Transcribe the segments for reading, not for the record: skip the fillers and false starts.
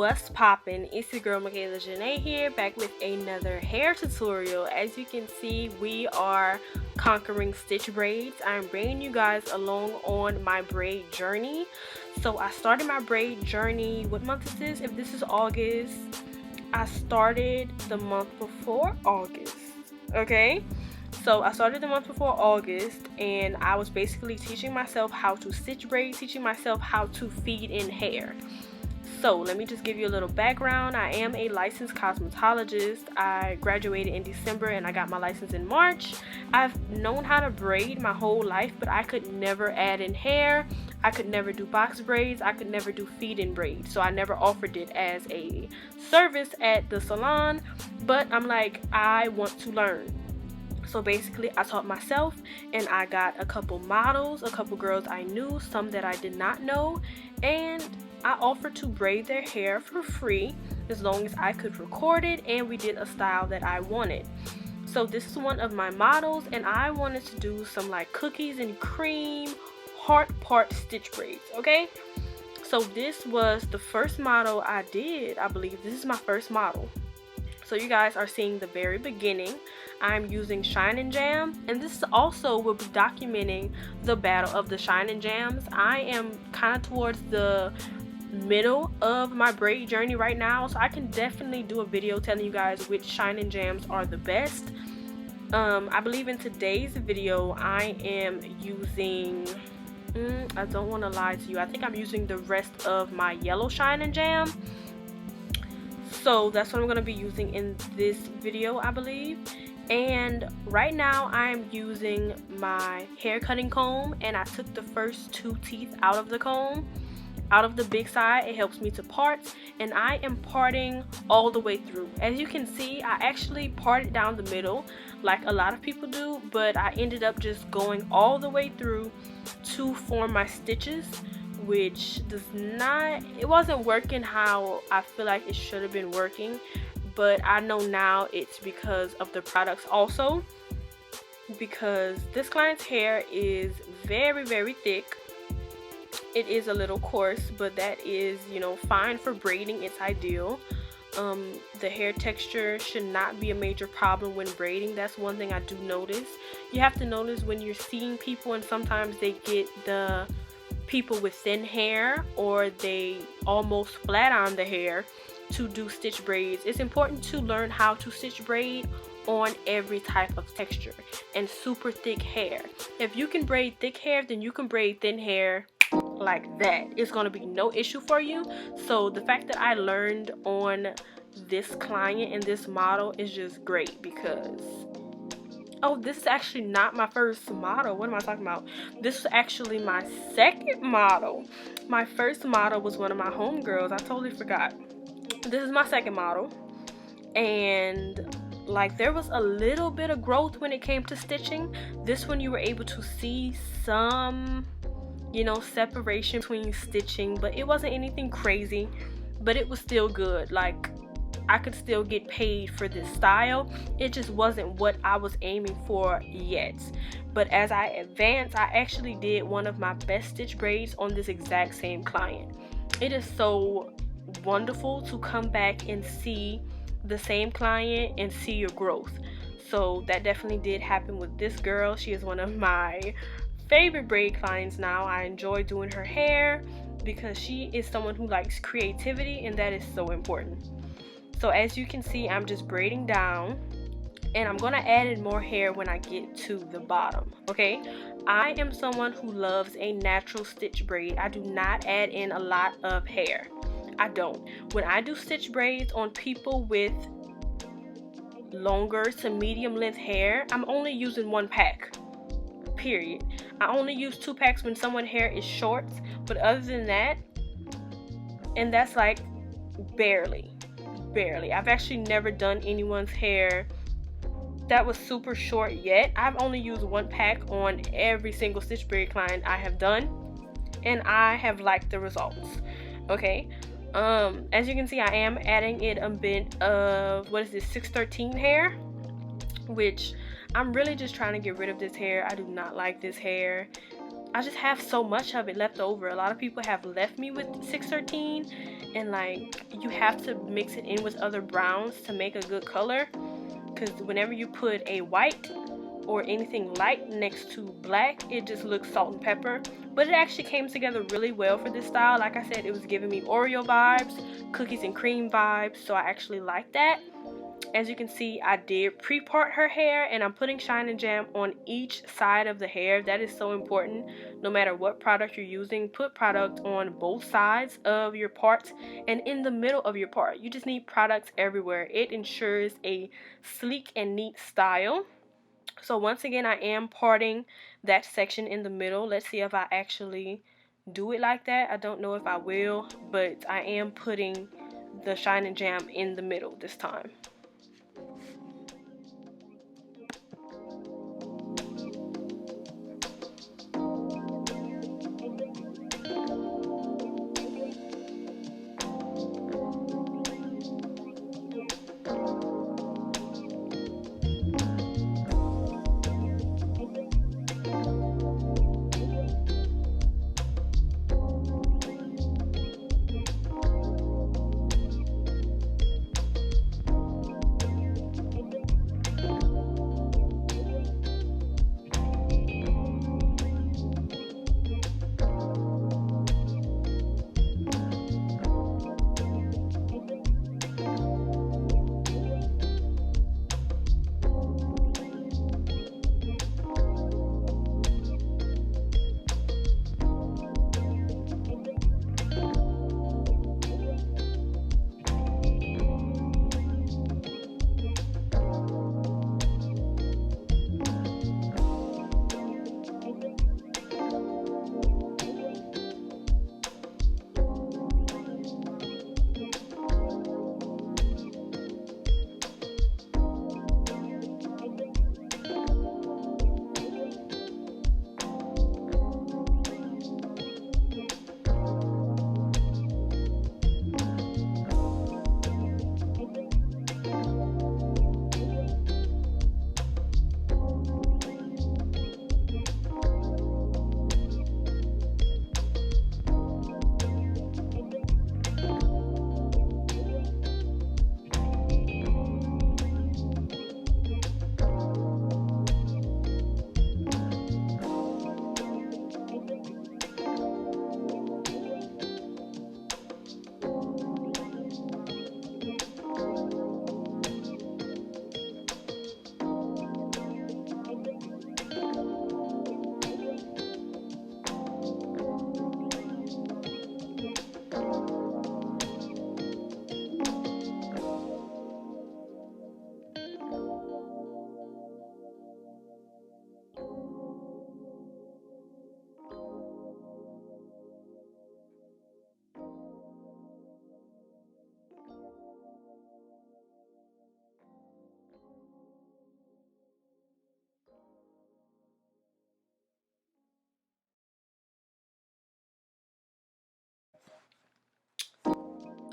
What's poppin'? It's your girl Michaela Janae here, back with another hair tutorial. As you can see, we are conquering stitch braids. I'm bringing you guys along on my braid journey. So I started my braid journey, what month is this? If this is August, I started the month before August, okay? So I started the month before August, and I was basically teaching myself how to stitch braids, teaching myself how to feed in hair. So let me just give you a little background. I am a licensed cosmetologist. I graduated in December and I got my license in March. I've known how to braid my whole life, but I could never add in hair. I could never do box braids. I could never do feed-in braids. So I never offered it as a service at the salon, but I'm like, I want to learn. So basically I taught myself, and I got a couple models, a couple girls I knew, some that I did not know, and I offered to braid their hair for free as long as I could record it, and we did a style that I wanted. So this is one of my models, and I wanted to do some like cookies and cream heart part stitch braids, okay? So this was the first model I did. I believe this is my first model. So you guys are seeing the very beginning. I'm using Shine and Jam, and this also will be documenting the battle of the Shine and Jams. I am kind of towards the middle of my braid journey right now, so I can definitely do a video telling you guys which Shine and Jams are the best. I believe in today's video I am using, I don't want to lie to you, I think I'm using the rest of my yellow Shine and Jam. So that's what I'm going to be using in this video, I believe. And right now I'm using my hair cutting comb, and I took the first two teeth out of the comb, out of the big side. It helps me to part, and I am parting all the way through. As you can see, I actually parted down the middle like a lot of people do, but I ended up just going all the way through to form my stitches, which it wasn't working how I feel like it should have been working. But I know now it's because of the products also, because this client's hair is very, very thick. It is a little coarse, but that is, you know, fine for braiding. It's ideal. The hair texture should not be a major problem when braiding. That's one thing I do notice. You have to notice when you're seeing people, and sometimes they get the people with thin hair, or they almost flat iron the hair to do stitch braids. It's important to learn how to stitch braid on every type of texture and super thick hair. If you can braid thick hair, then you can braid thin hair like that. It's going to be no issue for you. So the fact that I learned on this client and this model is just great, because oh, this is actually not my first model. What am I talking about? This is actually my second model. My first model was one of my homegirls. I totally forgot. This is my second model, and like there was a little bit of growth when it came to stitching. This one you were able to see some, you know, separation between stitching, but it wasn't anything crazy, but it was still good. Like I could still get paid for this style. It just wasn't what I was aiming for yet. But as I advanced, I actually did one of my best stitch braids on this exact same client. It is so wonderful to come back and see the same client and see your growth. So that definitely did happen with this girl. She is one of my favorite braid clients now. I enjoy doing her hair because she is someone who likes creativity, and that is so important. So as you can see, I'm just braiding down, and I'm gonna add in more hair when I get to the bottom, okay? I am someone who loves a natural stitch braid. I do not add in a lot of hair. I don't. When I do stitch braids on people with longer to medium length hair, I'm only using one pack, period. I only use 2 packs when someone's hair is short, but other than that, and that's like barely. I've actually never done anyone's hair that was super short yet. I've only used 1 pack on every single stitch braid client I have done, and I have liked the results, okay? As you can see, I am adding in a bit of, what is this, 613 hair, which I'm really just trying to get rid of this hair. I do not like this hair. I just have so much of it left over. A lot of people have left me with 613, and like you have to mix it in with other browns to make a good color, because whenever you put a white or anything light next to black, it just looks salt and pepper. But it actually came together really well for this style. Like I said, it was giving me Oreo vibes, cookies and cream vibes, so I actually like that. As you can see, I did pre-part her hair, and I'm putting Shine and Jam on each side of the hair. That is so important. No matter what product you're using, put product on both sides of your parts and in the middle of your part. You just need products everywhere. It ensures a sleek and neat style. So once again, I am parting that section in the middle. Let's see if I actually do it like that. I don't know if I will, but I am putting the Shine and Jam in the middle this time.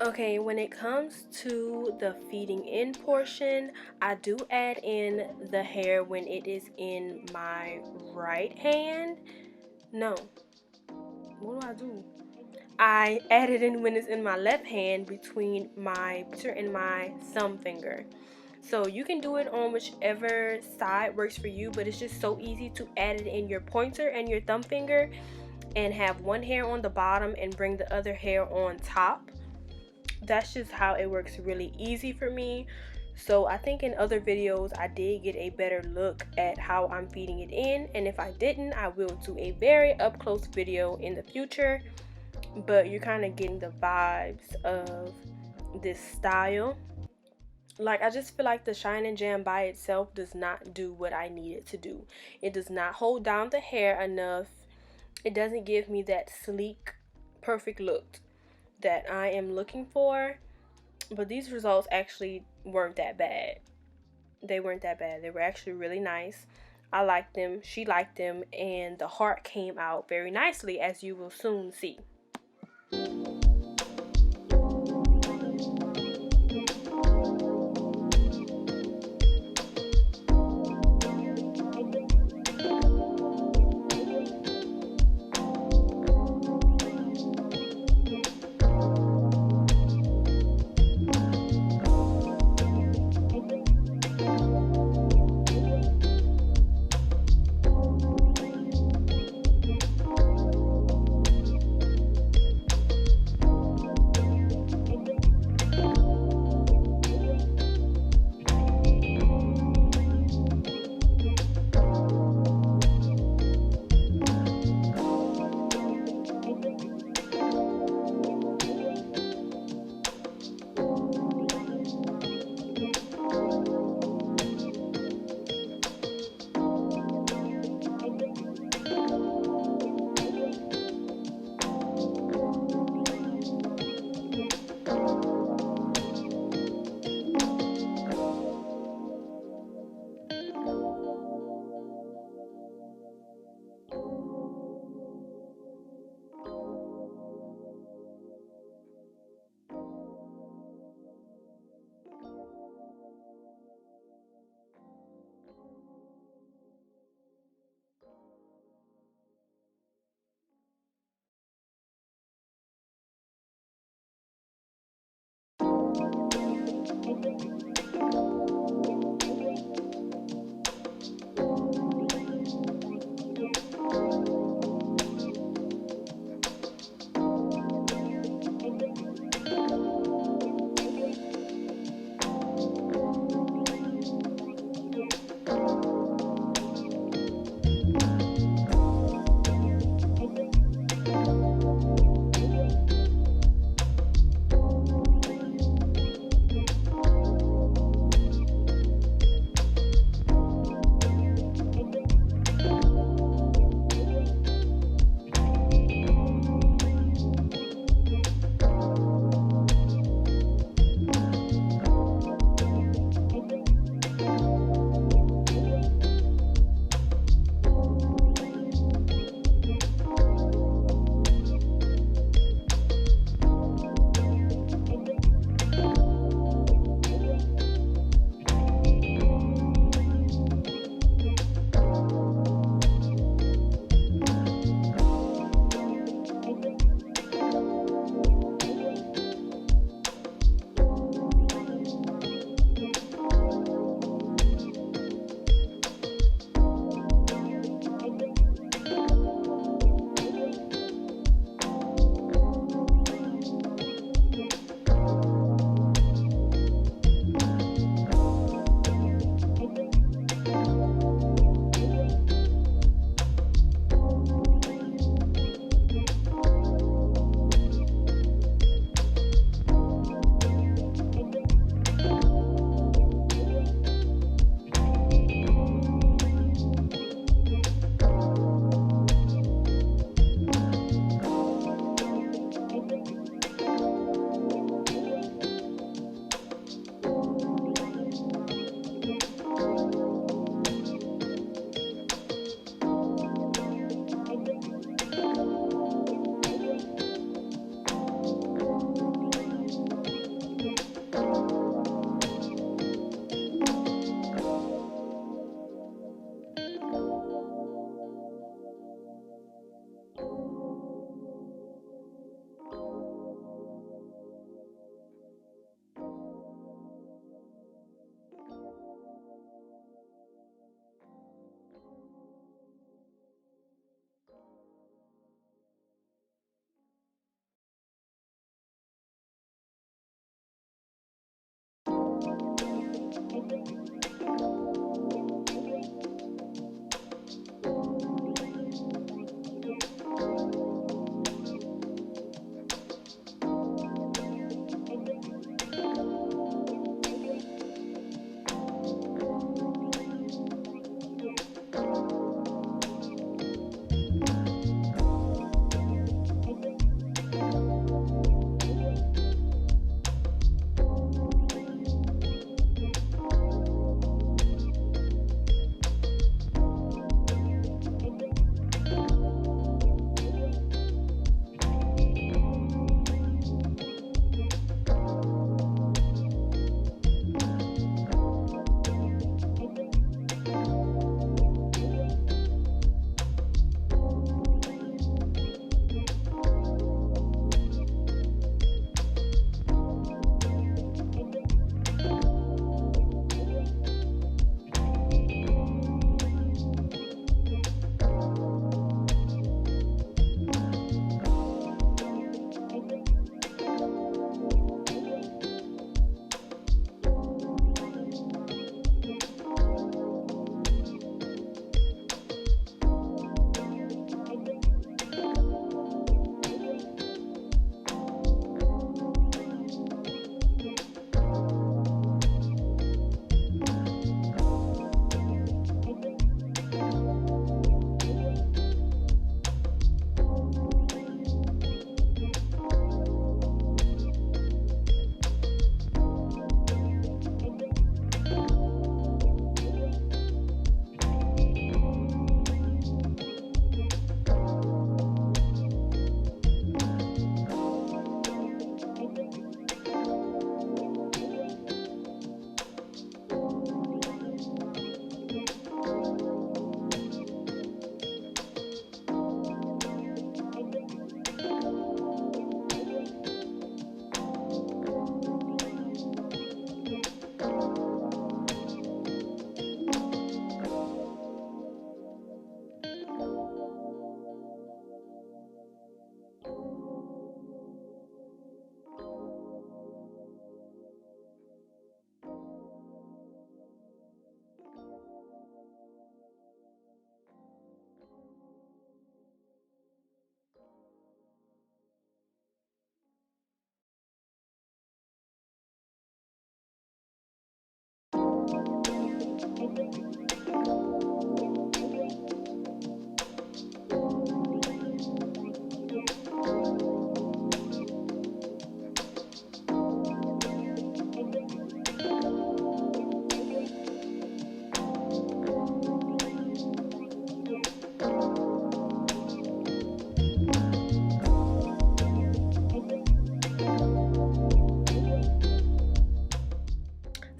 Okay, when it comes to the feeding in portion, I do add in the hair when it is in my right hand. No, what do? I add it in when it's in my left hand between my pointer and my thumb finger. So you can do it on whichever side works for you, but it's just so easy to add it in your pointer and your thumb finger and have one hair on the bottom and bring the other hair on top. That's just how it works really easy for me. So I think in other videos I did get a better look at how I'm feeding it in, and if I didn't, I will do a very up close video in the future. But you're kind of getting the vibes of this style. Like, I just feel like the Shine and Jam by itself does not do what I need it to do. It does not hold down the hair enough. It doesn't give me that sleek, perfect look that I am looking for. But these results actually weren't that bad. They weren't that bad. They were actually really nice. I liked them. She liked them. And the heart came out very nicely, as you will soon see.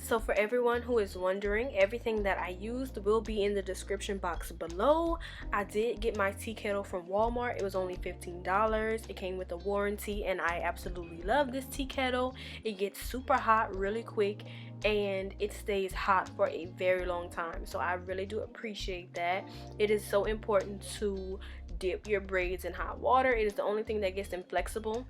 So for everyone who is wondering, everything that I used will be in the description box below. I did get my tea kettle from Walmart. It was only $15. It came with a warranty and I absolutely love this tea kettle. It gets super hot really quick and it stays hot for a very long time. So I really do appreciate that. It is so important to dip your braids in hot water. It is the only thing that gets them flexible.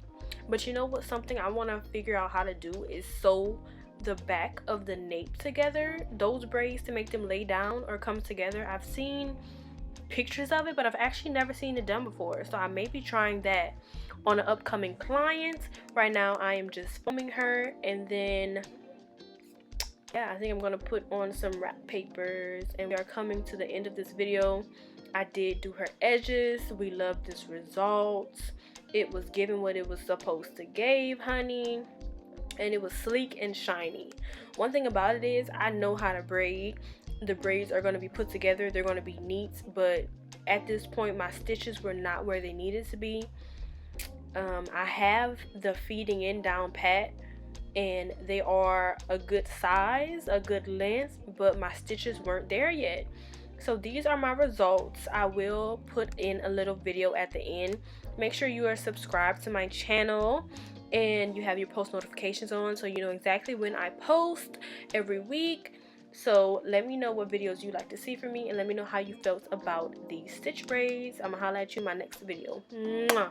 But you know what, something I want to figure out how to do is sew the back of the nape together, those braids, to make them lay down or come together. I've seen pictures of it, but I've actually never seen it done before, so I may be trying that on an upcoming client. Right now I am just filming her, and then yeah, I think I'm gonna put on some wrap papers, and we are coming to the end of this video. I did do her edges. We love this result. It was giving what it was supposed to give, honey, and it was sleek and shiny. One thing about it is I know how to braid. The braids are going to be put together, they're going to be neat, but at this point my stitches were not where they needed to be. I have the feeding in down pat and they are a good size, a good length, but my stitches weren't there yet. So these are my results. I will put in a little video at the end. Make sure you are subscribed to my channel and you have your post notifications on so you know exactly when I post every week. So let me know what videos you like to see from me, and let me know how you felt about these stitch braids. I'm gonna holla at you in my next video. Mwah.